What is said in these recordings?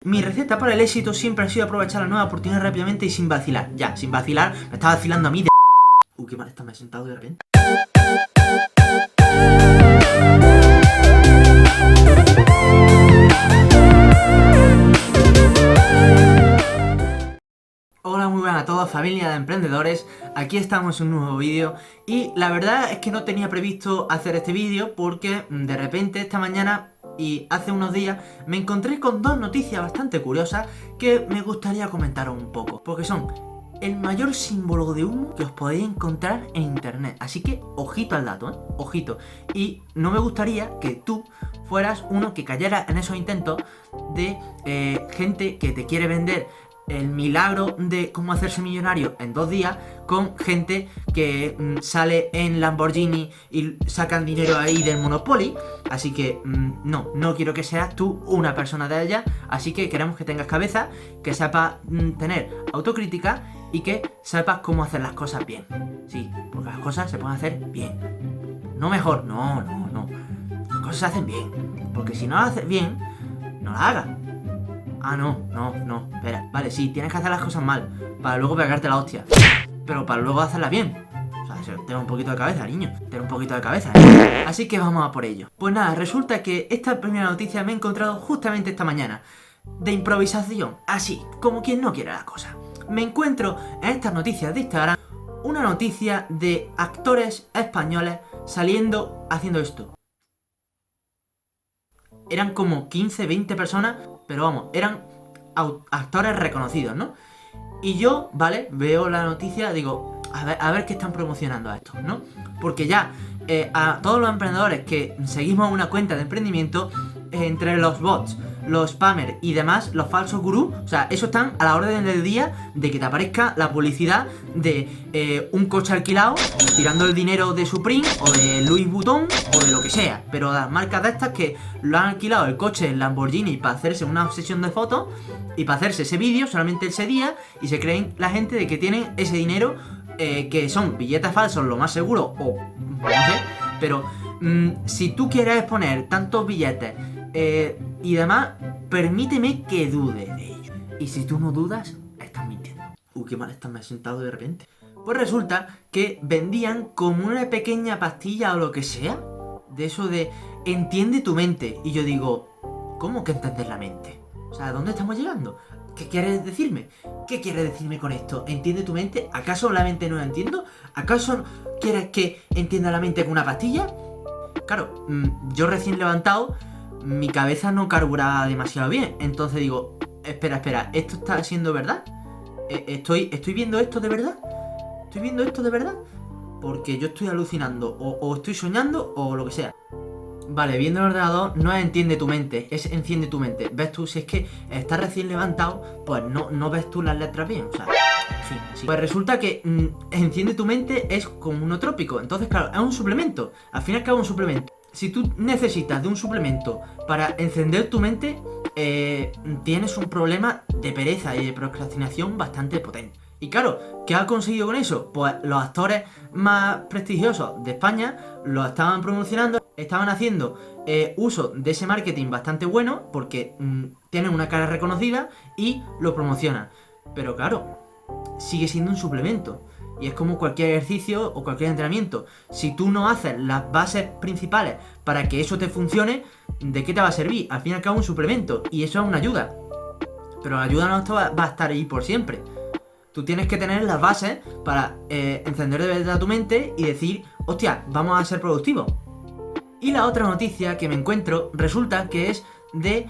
Mi receta para el éxito siempre ha sido aprovechar la nueva oportunidad rápidamente y sin vacilar. Ya, sin vacilar, me estaba vacilando a mí de... qué mal está, me he sentado de repente. Hola, muy buenas a todos, familia de emprendedores. Aquí estamos en un nuevo vídeo. Y la verdad es que no tenía previsto hacer este vídeo porque de repente esta mañana y hace unos días me encontré con dos noticias bastante curiosas que me gustaría comentaros un poco, porque son el mayor símbolo de humo que os podéis encontrar en internet. Así que ojito al dato, ojito. Y no me gustaría que tú fueras uno que cayera en esos intentos de gente que te quiere vender el milagro de cómo hacerse millonario en 2 días, con gente que sale en Lamborghini y sacan dinero ahí del Monopoly. Así que no quiero que seas tú una persona de ella. Así que queremos que tengas cabeza, que sepas tener autocrítica y que sepas cómo hacer las cosas bien. Sí, porque las cosas se pueden hacer bien, no mejor, no. Las cosas se hacen bien, porque si no las haces bien, no las hagas. Ah, no, espera, vale, sí, tienes que hacer las cosas mal para luego pegarte la hostia, pero para luego hacerlas bien. O sea, ten un poquito de cabeza, niño, ten un poquito de cabeza, Así que vamos a por ello. Pues nada, resulta que esta primera noticia me he encontrado justamente esta mañana, de improvisación, así, como quien no quiere la cosa. Me encuentro en estas noticias de Instagram una noticia de actores españoles saliendo haciendo esto. Eran como 15, 20 personas, pero vamos, eran actores reconocidos, ¿no? Y yo, ¿vale? Veo la noticia, digo, a ver qué están promocionando a esto, ¿no? Porque ya, a todos los emprendedores que seguimos una cuenta de emprendimiento, entre los bots, los spammers y demás, los falsos gurús, o sea, eso están a la orden del día de que te aparezca la publicidad de un coche alquilado, tirando el dinero de Supreme o de Louis Vuitton o de lo que sea. Pero las marcas de estas que lo han alquilado el coche en Lamborghini para hacerse una sesión de fotos y para hacerse ese vídeo solamente ese día, y se creen la gente de que tienen ese dinero, que son billetes falsos, lo más seguro, o no sé, pero si tú quieres poner tantos billetes y demás, permíteme que dude de ello. Y si tú no dudas, estás mintiendo. Qué mal está, me he sentado de repente. Pues resulta que vendían como una pequeña pastilla o lo que sea, de eso de entiende tu mente. Y yo digo, ¿cómo que entender la mente? O sea, ¿a dónde estamos llegando? ¿Qué quieres decirme? ¿Qué quieres decirme con esto? ¿Entiende tu mente? ¿Acaso la mente no la entiendo? ¿Acaso quieres que entienda la mente con una pastilla? Claro, yo recién levantado, mi cabeza no carburaba demasiado bien. Entonces digo, espera, ¿esto está siendo verdad? ¿Estoy viendo esto de verdad? ¿Estoy viendo esto de verdad? Porque yo estoy alucinando, o estoy soñando, o lo que sea. Vale, viendo el ordenador no es entiende tu mente, es enciende tu mente. ¿Ves tú? Si es que estás recién levantado, pues no ves tú las letras bien, o sea, en fin, así. Pues resulta que enciende tu mente es como un nootrópico. Entonces, claro, es un suplemento. Al fin y al cabo, un suplemento. Si tú necesitas de un suplemento para encender tu mente, tienes un problema de pereza y de procrastinación bastante potente. Y claro, ¿qué ha conseguido con eso? Pues los actores más prestigiosos de España lo estaban promocionando, estaban haciendo uso de ese marketing bastante bueno, porque tienen una cara reconocida y lo promocionan. Pero claro, sigue siendo un suplemento. Y es como cualquier ejercicio o cualquier entrenamiento. Si tú no haces las bases principales para que eso te funcione, ¿de qué te va a servir? Al fin y al cabo un suplemento. Y eso es una ayuda. Pero la ayuda no va a estar ahí por siempre. Tú tienes que tener las bases para encender de verdad tu mente y decir, hostia, vamos a ser productivos. Y la otra noticia que me encuentro resulta que es de...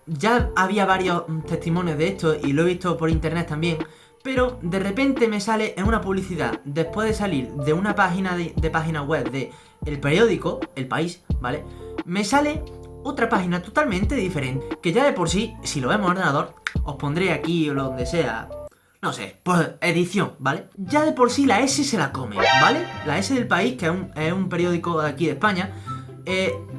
ya había varios testimonios de esto y lo he visto por internet también, pero de repente me sale en una publicidad, después de salir de una página de página web de el periódico, El País, ¿vale? Me sale otra página totalmente diferente, que ya de por sí, si lo vemos en ordenador, os pondré aquí o donde sea, no sé, por edición, ¿vale? Ya de por sí la S se la come, ¿vale? La S del País, que es un periódico de aquí de España,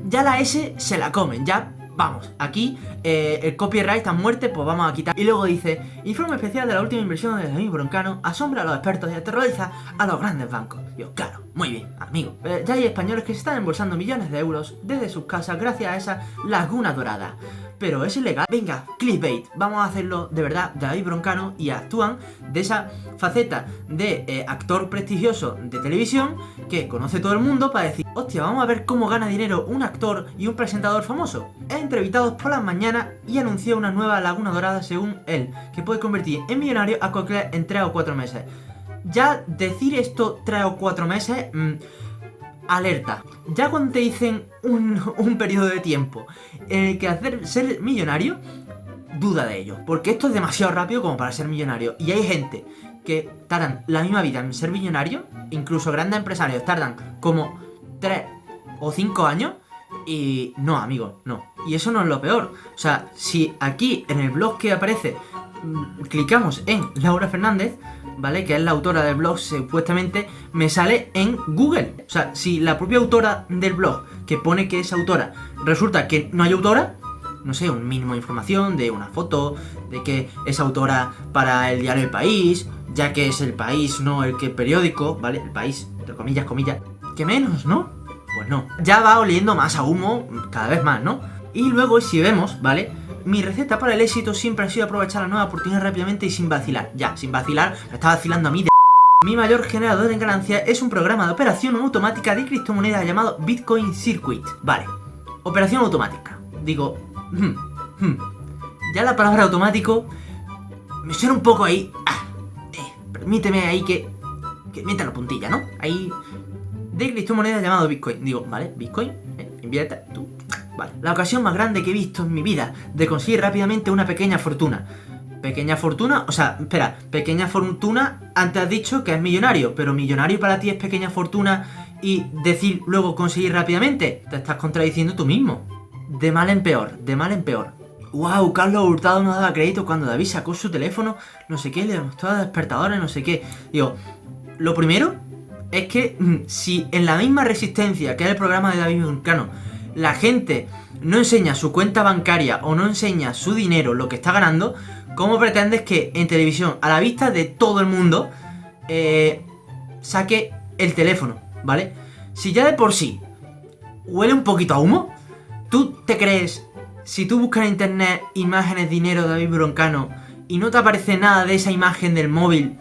ya la S se la comen, ya... Vamos, aquí el copyright está muerto, pues vamos a quitar. Y luego dice, informe especial de la última inversión de Benjamín Broncano asombra a los expertos y aterroriza a los grandes bancos. Digo, claro, muy bien, amigo. Ya hay españoles que se están embolsando millones de euros desde sus casas gracias a esa laguna dorada. Pero es ilegal. Venga, clickbait, vamos a hacerlo de verdad de David Broncano y actúan de esa faceta de actor prestigioso de televisión que conoce todo el mundo para decir, hostia, vamos a ver cómo gana dinero un actor y un presentador famoso. Entrevistados por las mañanas y anunció una nueva laguna dorada según él, que puede convertir en millonario a cualquiera en 3 o 4 meses. Ya decir esto 3 o 4 meses... alerta. Ya cuando te dicen un periodo de tiempo en el que ser millonario, duda de ello. Porque esto es demasiado rápido como para ser millonario. Y hay gente que tardan la misma vida en ser millonario, incluso grandes empresarios tardan como 3 o 5 años. Y no, amigos, no. Y eso no es lo peor. O sea, si aquí en el blog que aparece clicamos en Laura Fernández, ¿vale? Que es la autora del blog, supuestamente me sale en Google. O sea, si la propia autora del blog, que pone que es autora, resulta que no hay autora, no sé, un mínimo de información, de una foto, de que es autora para el diario El País, ya que es El País, no el que periódico, ¿vale? El País, entre comillas, comillas, que menos, ¿no? Pues no. Ya va oliendo más a humo cada vez más, ¿no? Y luego, si vemos, ¿vale? Mi receta para el éxito siempre ha sido aprovechar la nueva oportunidad rápidamente y sin vacilar. Ya, sin vacilar, me está vacilando a mí de... Mi mayor generador de ganancias es un programa de operación automática de criptomonedas llamado Bitcoin Circuit. Vale, operación automática. Digo, ya la palabra automático me suena un poco ahí. Permíteme ahí que meta la puntilla, ¿no? Ahí, de criptomonedas llamado Bitcoin. Digo, vale, Bitcoin, invierte tú. Vale, la ocasión más grande que he visto en mi vida de conseguir rápidamente una pequeña fortuna. Pequeña fortuna, o sea, espera, pequeña fortuna, antes has dicho que es millonario, pero millonario para ti es pequeña fortuna y decir luego conseguir rápidamente. Te estás contradiciendo tú mismo. De mal en peor, de mal en peor. Wow, Carlos Hurtado no daba crédito cuando David sacó su teléfono, no sé qué, le mostró a despertadores, no sé qué. Digo, lo primero es que si en la misma Resistencia, que es el programa de David Broncano, la gente no enseña su cuenta bancaria o no enseña su dinero, lo que está ganando, ¿cómo pretendes que en televisión, a la vista de todo el mundo, saque el teléfono, ¿vale? Si ya de por sí huele un poquito a humo, ¿tú te crees, si tú buscas en internet imágenes, dinero de David Broncano y no te aparece nada de esa imagen del móvil,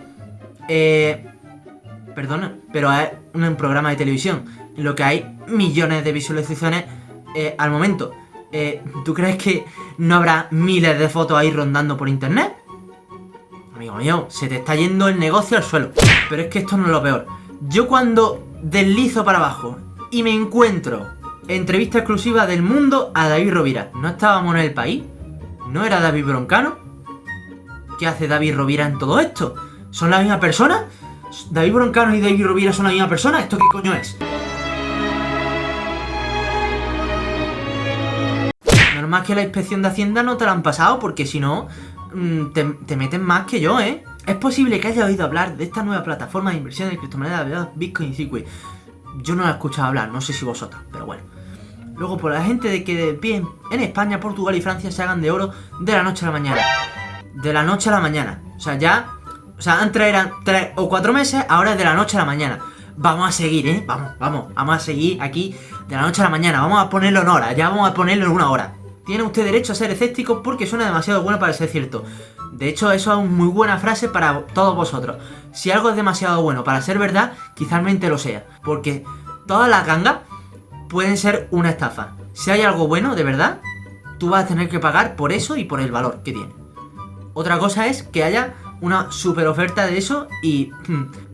perdona, pero es un programa de televisión en lo que hay millones de visualizaciones al momento? ¿Tú crees que no habrá miles de fotos ahí rondando por internet? Amigo mío, se te está yendo el negocio al suelo. Pero es que esto no es lo peor. Yo cuando deslizo para abajo y me encuentro entrevista exclusiva del Mundo a David Rovira, ¿no estábamos en El País? ¿No era David Broncano? ¿Qué hace David Rovira en todo esto? ¿Son la misma persona? ¿David Broncano y David Rovira son la misma persona? ¿Esto qué coño es? Normal que la inspección de Hacienda no te la han pasado, porque si no, te meten más que yo, ¿eh? Es posible que haya oído hablar de esta nueva plataforma de inversión de criptomonedas llamada Bitcoin Circuit. Yo no la he escuchado hablar, no sé si vosotros, pero bueno. Luego, por la gente de que de pie en España, Portugal y Francia se hagan de oro de la noche a la mañana. De la noche a la mañana. O sea, ya... O sea, antes eran 3 o 4 meses, ahora es de la noche a la mañana. Vamos a seguir, ¿eh? Vamos a seguir aquí de la noche a la mañana. Vamos a ponerlo en hora, ya vamos a ponerlo en 1 hora. Tiene usted derecho a ser escéptico porque suena demasiado bueno para ser cierto. De hecho, eso es una muy buena frase para todos vosotros. Si algo es demasiado bueno para ser verdad, quizás mente lo sea. Porque todas las gangas pueden ser una estafa. Si hay algo bueno, de verdad, tú vas a tener que pagar por eso y por el valor que tiene. Otra cosa es que haya una super oferta de eso y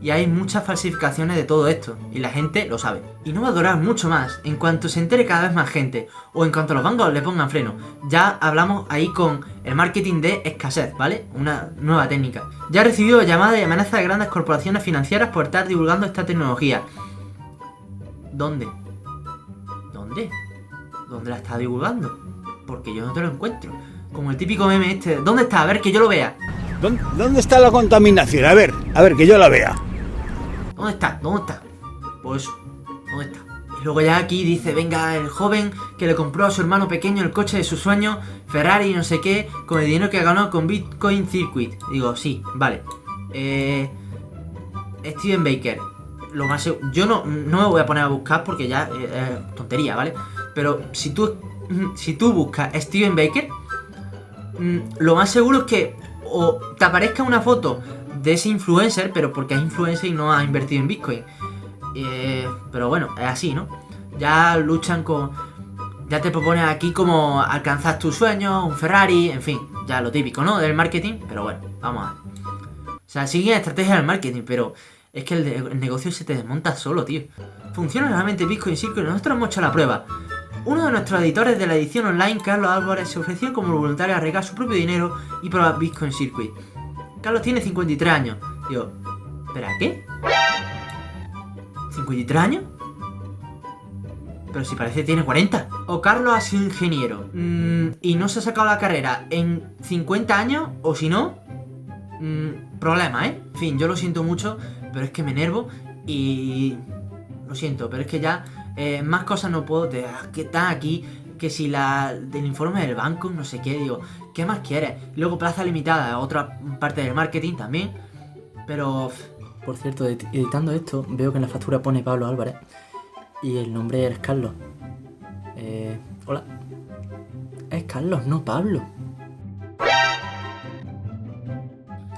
hay muchas falsificaciones de todo esto. Y la gente lo sabe. Y no va a durar mucho más. En cuanto se entere cada vez más gente, o en cuanto los bancos le pongan freno. Ya hablamos ahí con el marketing de escasez, ¿vale? Una nueva técnica. Ya he recibido llamadas y amenazas de grandes corporaciones financieras por estar divulgando esta tecnología. ¿Dónde? ¿Dónde la está divulgando? Porque yo no te lo encuentro. Como el típico meme este. ¿Dónde está? A ver, que yo lo vea. ¿Dónde está la contaminación? A ver, que yo la vea. ¿Dónde está? Pues, ¿dónde está? Y luego ya aquí dice, venga, el joven que le compró a su hermano pequeño el coche de sus sueños, Ferrari, no sé qué, con el dinero que ganó con Bitcoin Circuit. Digo, sí, vale. Steven Baker. lo más yo no me voy a poner a buscar porque ya es tontería, ¿vale? Pero si tú buscas Steven Baker, lo más seguro es que o te aparezca una foto de ese influencer, pero porque es influencer y no ha invertido en Bitcoin. Pero bueno, es así, ¿no? Ya luchan con... Ya te proponen aquí como alcanzar tus sueños, un Ferrari, en fin, ya lo típico, ¿no? Del marketing, pero bueno, vamos a ver. O sea, siguen estrategias del marketing, pero es que el negocio se te desmonta solo, tío. ¿Funciona realmente Bitcoin Circle? Nosotros hemos hecho la prueba. Uno de nuestros editores de la edición online, Carlos Álvarez, se ofreció como voluntario a arriesgar su propio dinero y probar Bitcoin Circuit. Carlos tiene 53 años. Digo, ¿espera qué? ¿53 años? Pero si parece que tiene 40. O Carlos ha sido ingeniero y no se ha sacado la carrera en 50 años, o si no, problema, ¿eh? En fin, yo lo siento mucho, pero es que me enervo y... Lo siento, pero es que ya más cosas no puedo... que está aquí, que si la del informe del banco, no sé qué, digo, ¿qué más quieres? Luego plaza limitada, otra parte del marketing también, pero... Por cierto, editando esto, veo que en la factura pone Pablo Álvarez y el nombre es Carlos. Hola. Es Carlos, no Pablo.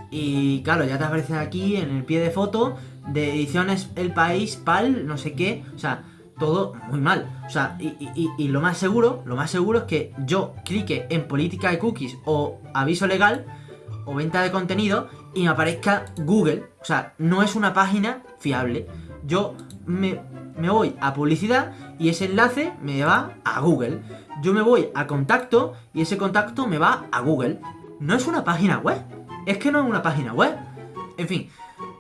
Y claro, ya te aparece aquí en el pie de foto de ediciones El País, PAL, no sé qué, o sea, todo muy mal. O sea, y lo más seguro es que yo clique en política de cookies o aviso legal o venta de contenido y me aparezca Google. O sea, no es una página fiable. Yo me voy a publicidad y ese enlace me va a Google. Yo me voy a contacto y ese contacto me va a Google. No es una página web. Es que no es una página web. En fin,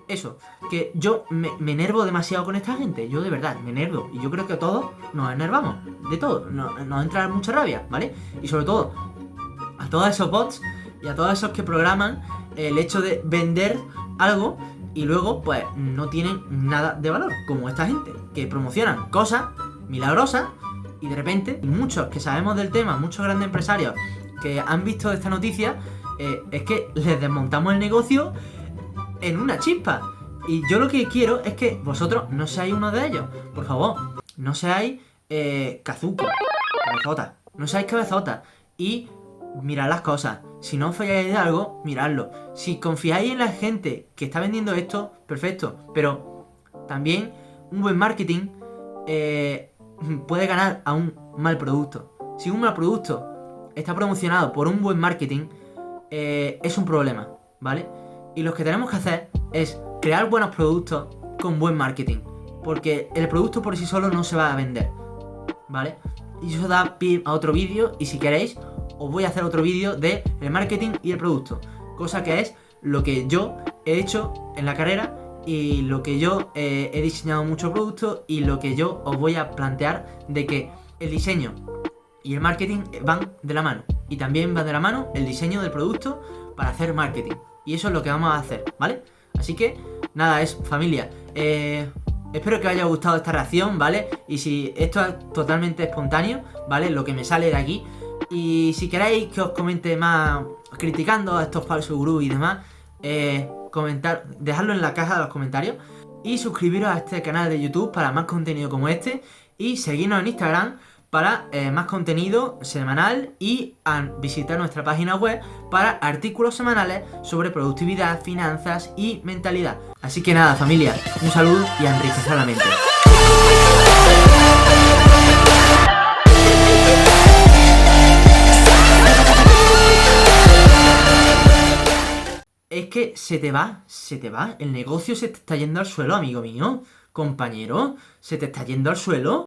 eso, que yo me enervo demasiado con esta gente. Yo de verdad me enervo. Y yo creo que todos nos enervamos. De todo. Nos entra mucha rabia, ¿vale? Y sobre todo, a todos esos bots y a todos esos que programan el hecho de vender algo y luego pues no tienen nada de valor, como esta gente, que promocionan cosas milagrosas y de repente muchos que sabemos del tema, muchos grandes empresarios que han visto esta noticia, es que les desmontamos el negocio en una chispa. Y yo lo que quiero es que vosotros no seáis uno de ellos. Por favor, no seáis cazuco, cabezota. No seáis cabezota. Y mirad las cosas. Si no os fiáis de algo, miradlo. Si confiáis en la gente que está vendiendo esto, perfecto. Pero también un buen marketing puede ganar a un mal producto. Si un mal producto está promocionado por un buen marketing, es un problema, ¿vale? Y lo que tenemos que hacer es crear buenos productos con buen marketing. Porque el producto por sí solo no se va a vender, ¿vale? Y eso da pie a otro vídeo. Y si queréis, os voy a hacer otro vídeo de el marketing y el producto. Cosa que es lo que yo he hecho en la carrera y lo que yo he diseñado muchos productos y lo que yo os voy a plantear de que el diseño y el marketing van de la mano. Y también va de la mano el diseño del producto para hacer marketing. Y eso es lo que vamos a hacer, ¿vale? Así que, nada, es familia. Espero que os haya gustado esta reacción, ¿vale? Y si esto es totalmente espontáneo, ¿vale? Lo que me sale de aquí. Y si queréis que os comente más criticando a estos falsos gurús y demás, comentar, dejadlo en la caja de los comentarios. Y suscribiros a este canal de YouTube para más contenido como este. Y seguirnos en Instagram para más contenido semanal y visitar nuestra página web para artículos semanales sobre productividad, finanzas y mentalidad. Así que nada, familia, un saludo y a enriquecer la mente. Es que se te va, el negocio se te está yendo al suelo, amigo mío, compañero, se te está yendo al suelo.